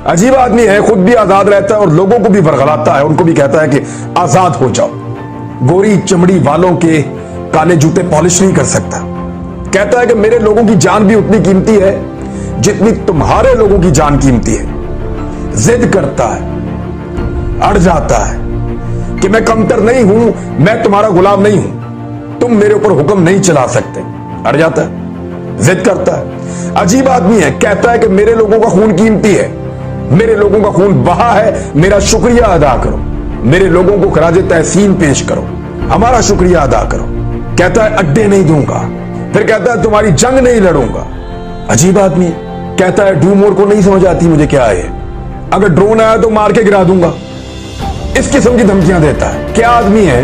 अजीब आदमी है, खुद भी आजाद रहता है और लोगों को भी बरगलाता है, उनको भी कहता है कि आजाद हो जाओ। गोरी चमड़ी वालों के काले जूते पॉलिश नहीं कर सकता। कहता है कि मेरे लोगों की जान भी उतनी कीमती है जितनी तुम्हारे लोगों की जान कीमती है। जिद करता है, अड़ जाता है कि मैं कमतर नहीं हूं, मैं तुम्हारा गुलाम नहीं हूं, तुम मेरे ऊपर हुक्म नहीं चला सकते। अड़ जाता है, जिद करता है। अजीब आदमी है, कहता है कि मेरे लोगों का खून कीमती है, मेरे लोगों का खून बहा है, मेरा शुक्रिया अदा करो, मेरे लोगों को खराजे तहसीन पेश करो, हमारा शुक्रिया अदा करो। कहता है अड्डे नहीं दूंगा, फिर कहता है तुम्हारी जंग नहीं लड़ूंगा। अजीब आदमी है, कहता है ड्यू मोर को नहीं समझ आती मुझे क्या है, अगर ड्रोन आया तो मार के गिरा दूंगा। इस किस्म की धमकियां देता है। क्या आदमी है,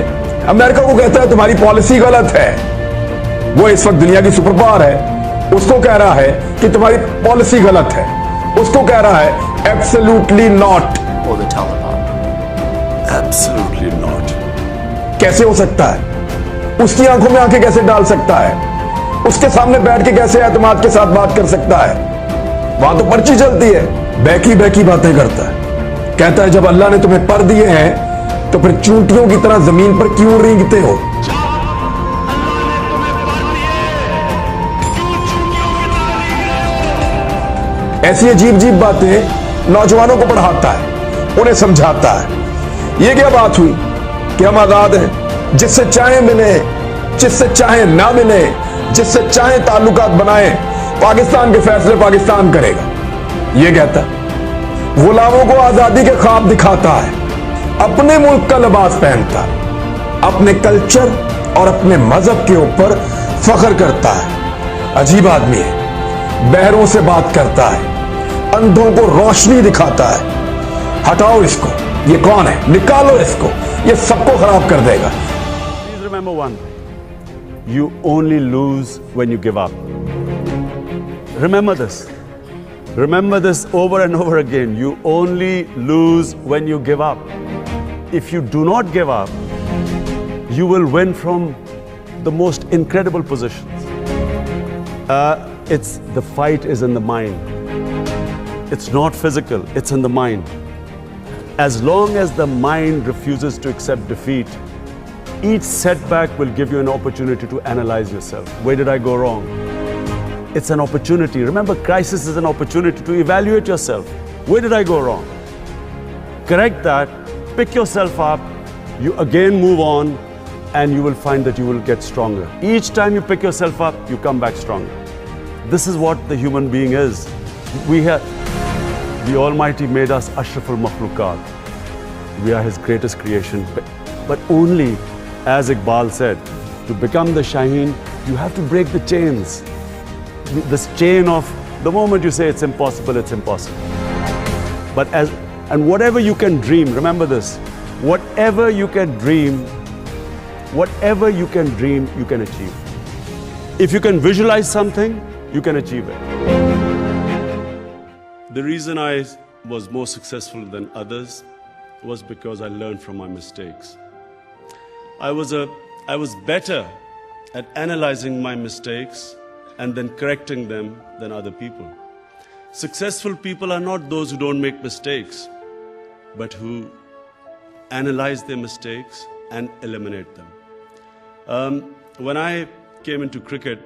अमेरिका को कहता है तुम्हारी पॉलिसी गलत है। वो इस वक्त दुनिया की सुपर पावर है, उसको कह रहा है कि तुम्हारी पॉलिसी गलत है। उसको कह रहा है absolutely not. Or the Taliban. Absolutely not. कैसे हो सकता है? उसकी आंखों में आंखें कैसे डाल सकता है? उसके सामने बैठ के कैसे एतमाद के साथ बात कर सकता है? वहां तो पर्ची चलती है, बैकी बैकी बातें करता है। कहता है जब अल्लाह ने तुम्हें पर दिए हैं तो फिर चूंटियों की तरह जमीन पर क्यों रेंगते हो? ऐसी अजीब अजीब बातें नौजवानों को पढ़ाता है, उन्हें समझाता है। ये क्या बात हुई कि हम आजाद हैं, जिससे चाहे मिले, जिससे चाहे ना मिले, जिससे चाहे ताल्लुकात बनाए, पाकिस्तान के फैसले पाकिस्तान करेगा। ये कहता है गुलामों को आजादी के ख्वाब दिखाता है, अपने मुल्क का लिबास पहनता है, अपने कल्चर और अपने मजहब के ऊपर फख्र करता है। अजीब आदमी है, बहरों से बात करता है, अंधों को रोशनी दिखाता है। हटाओ इसको, ये कौन है, निकालो इसको, ये सबको खराब कर देगा। Please remember one thing. You only lose when you give up. Remember this. Remember this over and over again. You only lose when you give up. If you do not give up, you will win from the most incredible positions. The fight is in the mind. It's not physical, it's in the mind. As long as the mind refuses to accept defeat, each setback will give you an opportunity to analyze yourself. Where did I go wrong? It's an opportunity. Remember, crisis is an opportunity to evaluate yourself. Where did I go wrong? Correct that, pick yourself up, you again move on, and you will find that you will get stronger. Each time you pick yourself up, you come back stronger. This is what the human being is. The Almighty made us Ashraful Makhluqat. We are His greatest creation. But only, as Iqbal said, to become the Shaheen, you have to break the chains. This chain of the moment you say it's impossible, it's impossible. And whatever you can dream, remember this, whatever you can dream, you can achieve. If you can visualize something, you can achieve it. The reason I was more successful than others was because I learned from my mistakes. I was better at analyzing my mistakes and then correcting them than other people. Successful people are not those who don't make mistakes, but who analyze their mistakes and eliminate them. When I came into cricket,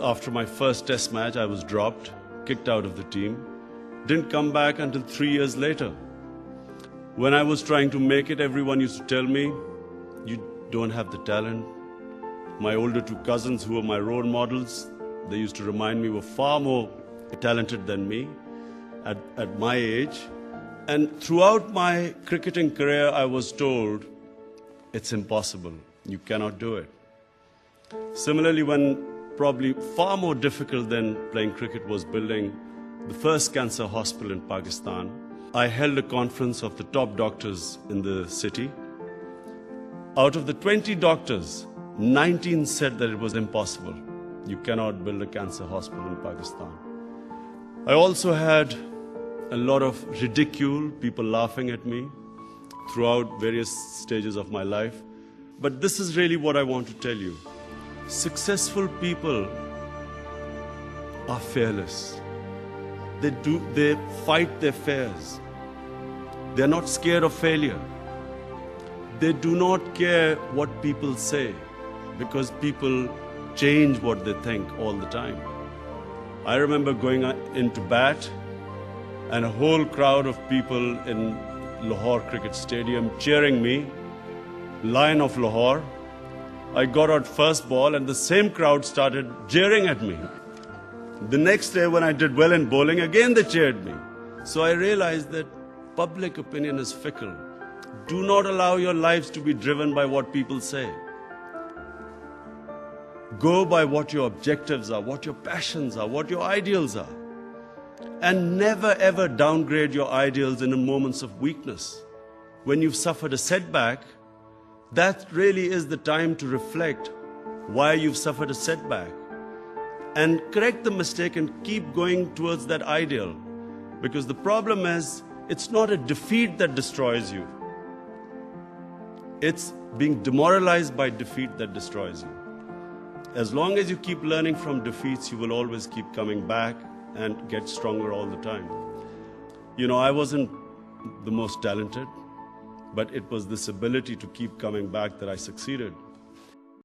after my first test match, I was dropped, kicked out of the team. Didn't come back until 3 years later. When I was trying to make it, everyone used to tell me, you don't have the talent. My older two cousins, who were my role models, they used to remind me were far more talented than me at my age. And throughout my cricketing career, I was told, it's impossible, you cannot do it. Similarly, when probably far more difficult than playing cricket was building the first cancer hospital in Pakistan, I held a conference of the top doctors in the city. Out of the 20 doctors, 19 said that it was impossible. You cannot build a cancer hospital in Pakistan. I also had a lot of ridicule, people laughing at me throughout various stages of my life. But this is really what I want to tell you. Successful people are fearless. They fight their fears. They're not scared of failure. They do not care what people say, because people change what they think all the time. I remember going into bat and a whole crowd of people in Lahore Cricket Stadium cheering me, Lion of Lahore. I got out first ball and the same crowd started jeering at me. The next day when I did well in bowling, again they cheered me. So I realized that public opinion is fickle. Do not allow your lives to be driven by what people say. Go by what your objectives are, what your passions are, what your ideals are. And never ever downgrade your ideals in moments of weakness. When you've suffered a setback, that really is the time to reflect why you've suffered a setback. And correct the mistake and keep going towards that ideal. Because the problem is, it's not a defeat that destroys you. It's being demoralized by defeat that destroys you. As long as you keep learning from defeats, you will always keep coming back and get stronger all the time. You know, I wasn't the most talented, but it was this ability to keep coming back that I succeeded.